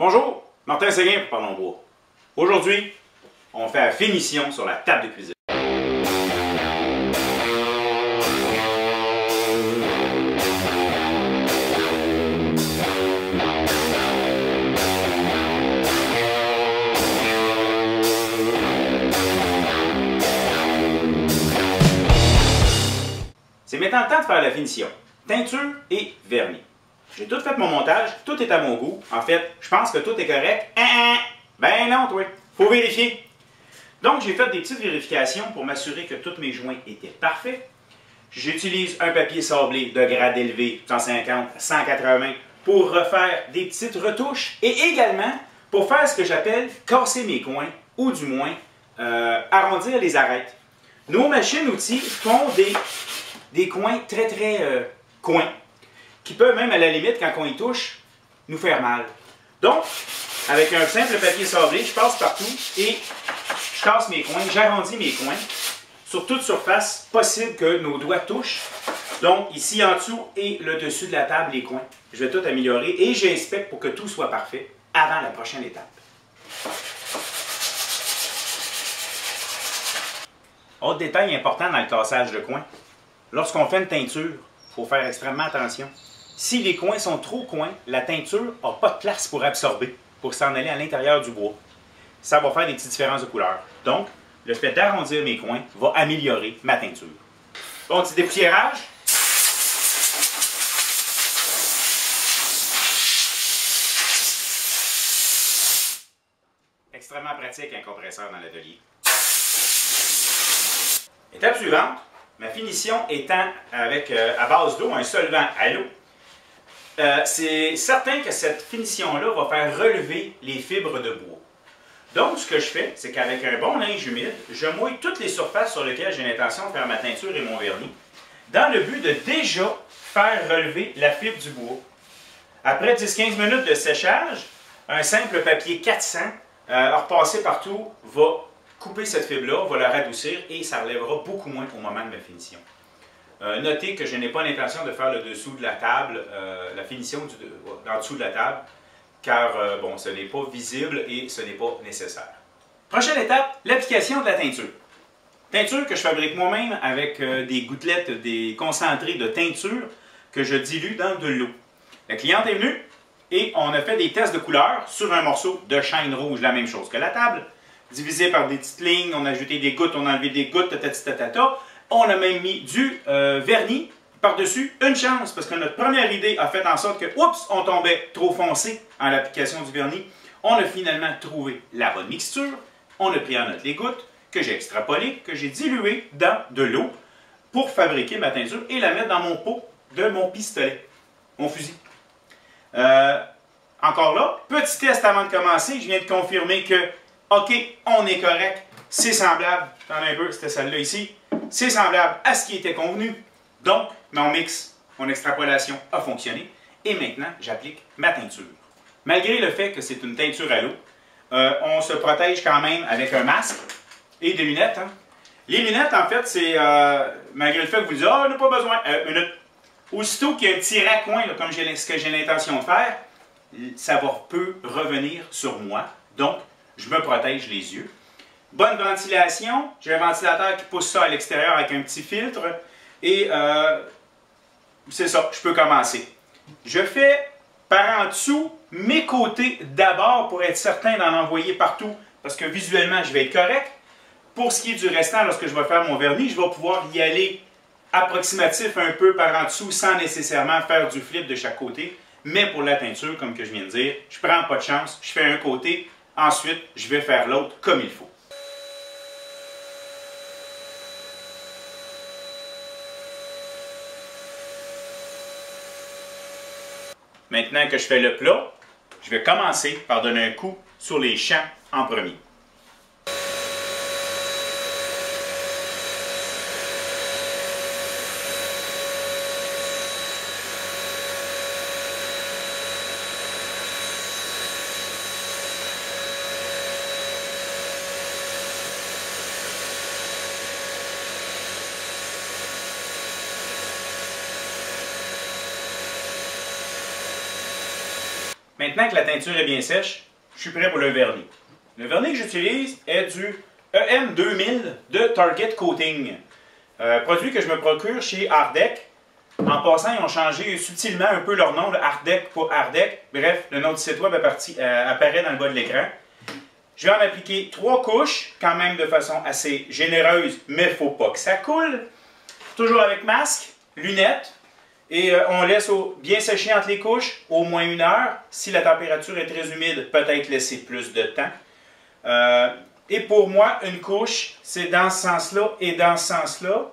Bonjour, Martin Séguin pour Parlons Bois. Aujourd'hui, on fait la finition sur la table de cuisine. C'est maintenant le temps de faire la finition. Teinture et vernis. J'ai tout fait mon montage, tout est à mon goût. En fait, je pense que tout est correct. Ben non, toi, faut vérifier. Donc, j'ai fait des petites vérifications pour m'assurer que tous mes joints étaient parfaits. J'utilise un papier sablé de grade élevé, 150, 180, pour refaire des petites retouches et également pour faire ce que j'appelle casser mes coins ou du moins arrondir les arêtes. Nos machines-outils font des coins très coins, qui peuvent même à la limite, quand on y touche, nous faire mal. Donc, avec un simple papier sablé, je passe partout et je casse mes coins, j'arrondis mes coins sur toute surface possible que nos doigts touchent. Donc, ici en dessous et le dessus de la table, les coins. Je vais tout améliorer et j'inspecte pour que tout soit parfait avant la prochaine étape. Autre détail important dans le cassage de coins. Lorsqu'on fait une teinture, il faut faire extrêmement attention. Si les coins sont trop coins, la teinture n'a pas de place pour absorber, pour s'en aller à l'intérieur du bois. Ça va faire des petites différences de couleur. Donc, le fait d'arrondir mes coins va améliorer ma teinture. Bon, petit dépoussiérage. Extrêmement pratique un compresseur dans l'atelier. Étape suivante, ma finition étant avec à base d'eau, un solvant à l'eau. C'est certain que cette finition-là va faire relever les fibres de bois. Donc, ce que je fais, c'est qu'avec un bon linge humide, je mouille toutes les surfaces sur lesquelles j'ai l'intention de faire ma teinture et mon vernis, dans le but de déjà faire relever la fibre du bois. Après 10-15 minutes de séchage, un simple papier 400, repassé partout, va couper cette fibre-là, va la radoucir et ça relèvera beaucoup moins au moment de ma finition. Notez que je n'ai pas l'intention de faire le dessous de la table, la finition en dessous de la table, car bon, ce n'est pas visible et ce n'est pas nécessaire. Prochaine étape, l'application de la teinture. Teinture que je fabrique moi-même avec des gouttelettes, des concentrés de teinture que je dilue dans de l'eau. La cliente est venue et on a fait des tests de couleurs sur un morceau de chêne rouge, la même chose que la table, divisé par des petites lignes, on a ajouté des gouttes, on a enlevé des gouttes, tatata. On a même mis du vernis par-dessus. Une chance, parce que notre première idée a fait en sorte que, oups, on tombait trop foncé en l'application du vernis. On a finalement trouvé la bonne mixture. On a pris en note les gouttes que j'ai extrapolées, que j'ai diluées dans de l'eau pour fabriquer ma teinture et la mettre dans mon pot de mon pistolet, mon fusil. Encore là, petit test avant de commencer. Je viens de confirmer que, OK, on est correct. C'est semblable. Attendez un peu, c'était celle-là ici. C'est semblable à ce qui était convenu. Donc, mon mix, mon extrapolation a fonctionné. Et maintenant, j'applique ma teinture. Malgré le fait que c'est une teinture à l'eau, on se protège quand même avec un masque et des lunettes. Hein. Les lunettes, en fait, c'est, malgré le fait que vous dites « Ah, on n'a pas besoin. » minute. Aussitôt qu'il y a un petit raccoin, là, comme ce que j'ai l'intention de faire, ça peut revenir sur moi. Donc, je me protège les yeux. Bonne ventilation, j'ai un ventilateur qui pousse ça à l'extérieur avec un petit filtre et c'est ça, je peux commencer. Je fais par en dessous mes côtés d'abord pour être certain d'en envoyer partout parce que visuellement je vais être correct. Pour ce qui est du restant, lorsque je vais faire mon vernis, je vais pouvoir y aller approximatif un peu par en dessous sans nécessairement faire du flip de chaque côté. Mais pour la teinture, comme que je viens de dire, je prends pas de chance, je fais un côté, ensuite je vais faire l'autre comme il faut. Maintenant que je fais le plat, je vais commencer par donner un coup sur les champs en premier. Maintenant que la teinture est bien sèche, je suis prêt pour le vernis. Le vernis que j'utilise est du EM2000 de Target Coating. Produit que je me procure chez Ardec. En passant, ils ont changé subtilement un peu leur nom, de Ardec pour Ardec. Bref, le nom du site web apparaît dans le bas de l'écran. Je vais en appliquer 3 couches, quand même de façon assez généreuse, mais il ne faut pas que ça coule. Toujours avec masque, lunettes, et on laisse bien sécher entre les couches, au moins 1 heure. Si la température est très humide, peut-être laisser plus de temps. Et pour moi, une couche, c'est dans ce sens-là et dans ce sens-là.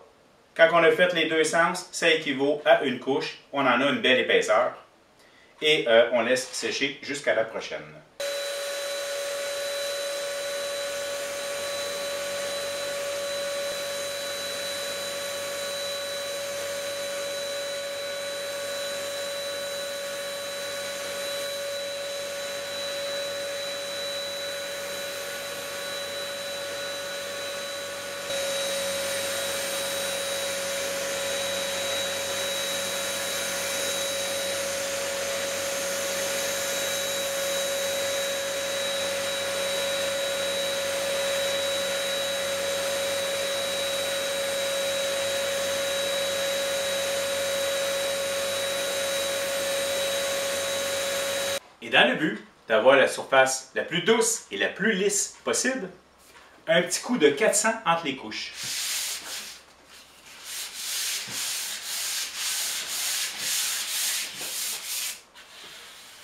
Quand on a fait les deux sens, ça équivaut à une couche. On en a une belle épaisseur. Et on laisse sécher jusqu'à la prochaine. Et dans le but d'avoir la surface la plus douce et la plus lisse possible, un petit coup de 400 entre les couches.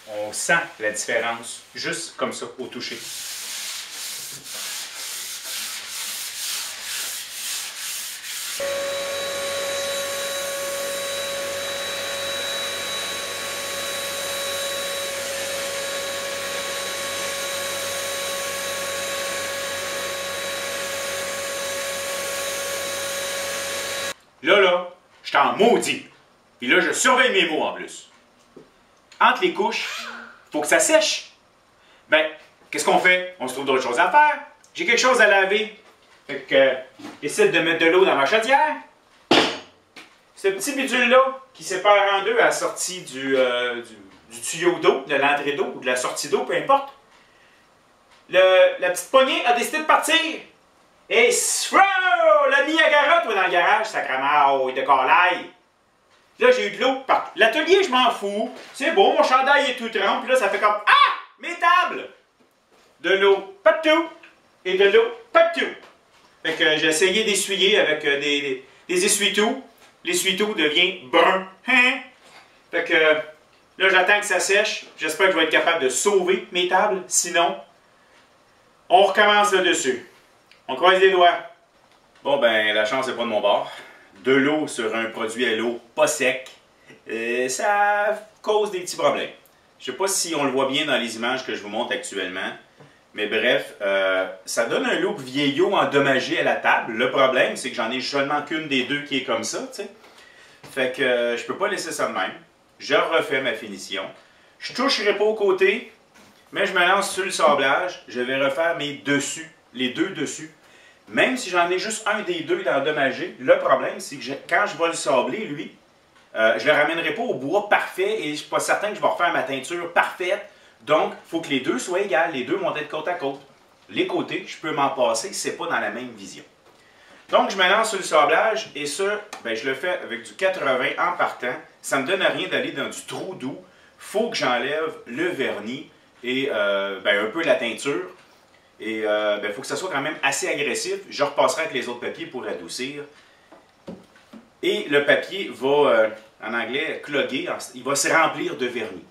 On sent la différence juste comme ça au toucher. Là, je t'en maudis. Puis là, je surveille mes mots en plus. Entre les couches, il faut que ça sèche. Ben, qu'est-ce qu'on fait? On se trouve d'autres choses à faire. J'ai quelque chose à laver. Fait que, j'essaie de mettre de l'eau dans ma chaudière. Ce petit bidule-là, qui sépare en deux à la sortie du tuyau d'eau, de l'entrée d'eau ou de la sortie d'eau, peu importe. La petite poignée a décidé de partir. Et la Niagara, toi, dans le garage, sacrément, de colaille. Là, j'ai eu de l'eau partout. L'atelier, je m'en fous. C'est beau, mon chandail est tout trempe. Puis là, ça fait comme ah! Mes tables! De l'eau partout. Et de l'eau partout. Fait que j'ai essayé d'essuyer avec des essuie-tout. L'essuie-tout devient brun. Hein? Fait que là, j'attends que ça sèche. J'espère que je vais être capable de sauver mes tables. Sinon, on recommence là-dessus. On croise les doigts. Bon, ben, la chance n'est pas de mon bord. De l'eau sur un produit à l'eau pas sec, ça cause des petits problèmes. Je ne sais pas si on le voit bien dans les images que je vous montre actuellement, mais bref, ça donne un look vieillot endommagé à la table. Le problème, c'est que j'en ai seulement qu'une des deux qui est comme ça, tu sais. Fait que je peux pas laisser ça de même. Je refais ma finition. Je toucherai pas au côté, mais je me lance sur le sablage. Je vais refaire mes dessus, les deux dessus. Même si j'en ai juste un des deux d'endommagé, le problème, c'est que quand je vais le sabler, lui, je ne le ramènerai pas au bois parfait et je ne suis pas certain que je vais refaire ma teinture parfaite. Donc, il faut que les deux soient égales. Les deux vont être côte à côte. Les côtés, je peux m'en passer, ce n'est pas dans la même vision. Donc, je me lance sur le sablage et ça, ben, je le fais avec du 80 en partant. Ça ne me donne rien d'aller dans du trou doux. Il faut que j'enlève le vernis et ben, un peu la teinture. Et il faut que ça soit quand même assez agressif. Je repasserai avec les autres papiers pour adoucir. Et le papier va, en anglais, cloguer. Il va se remplir de vernis.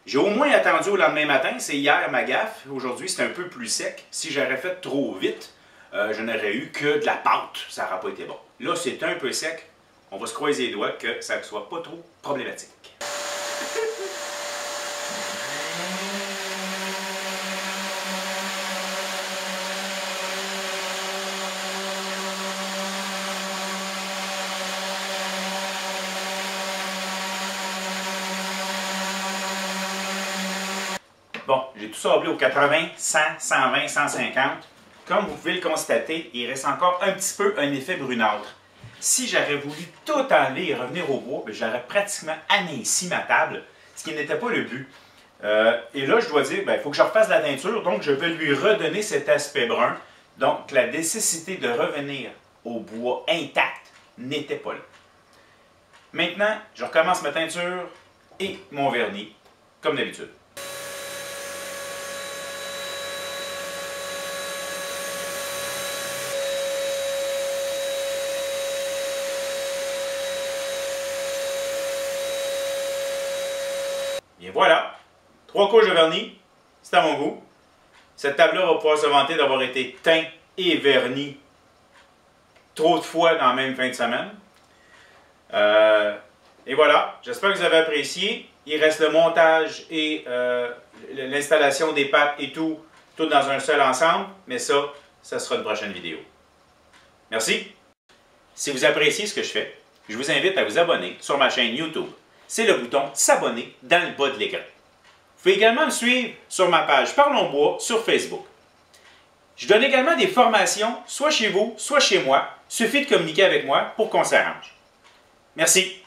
J'ai au moins attendu au lendemain matin. C'est hier ma gaffe. Aujourd'hui, c'est un peu plus sec. Si j'aurais fait trop vite, je n'aurais eu que de la pâte. Ça n'aurait pas été bon. Là, c'est un peu sec. On va se croiser les doigts que ça ne soit pas trop problématique. Bon, j'ai tout sablé au 80, 100, 120, 150. Comme vous pouvez le constater, il reste encore un petit peu un effet brunâtre. Si j'aurais voulu tout enlever et revenir au bois, j'aurais pratiquement anéanti ma table, ce qui n'était pas le but. Et là, je dois dire, il faut que je refasse la teinture, donc je vais lui redonner cet aspect brun. Donc, la nécessité de revenir au bois intact n'était pas là. Maintenant, je recommence ma teinture et mon vernis, comme d'habitude. Et voilà, 3 couches de vernis, c'est à mon goût. Cette table-là va pouvoir se vanter d'avoir été teint et verni trop de fois dans la même fin de semaine. Et voilà, j'espère que vous avez apprécié. Il reste le montage et l'installation des pattes et tout dans un seul ensemble, mais ça sera une prochaine vidéo. Merci. Si vous appréciez ce que je fais, je vous invite à vous abonner sur ma chaîne YouTube. C'est le bouton s'abonner dans le bas de l'écran. Vous pouvez également me suivre sur ma page Parlons Bois sur Facebook. Je donne également des formations, soit chez vous, soit chez moi. Il suffit de communiquer avec moi pour qu'on s'arrange. Merci.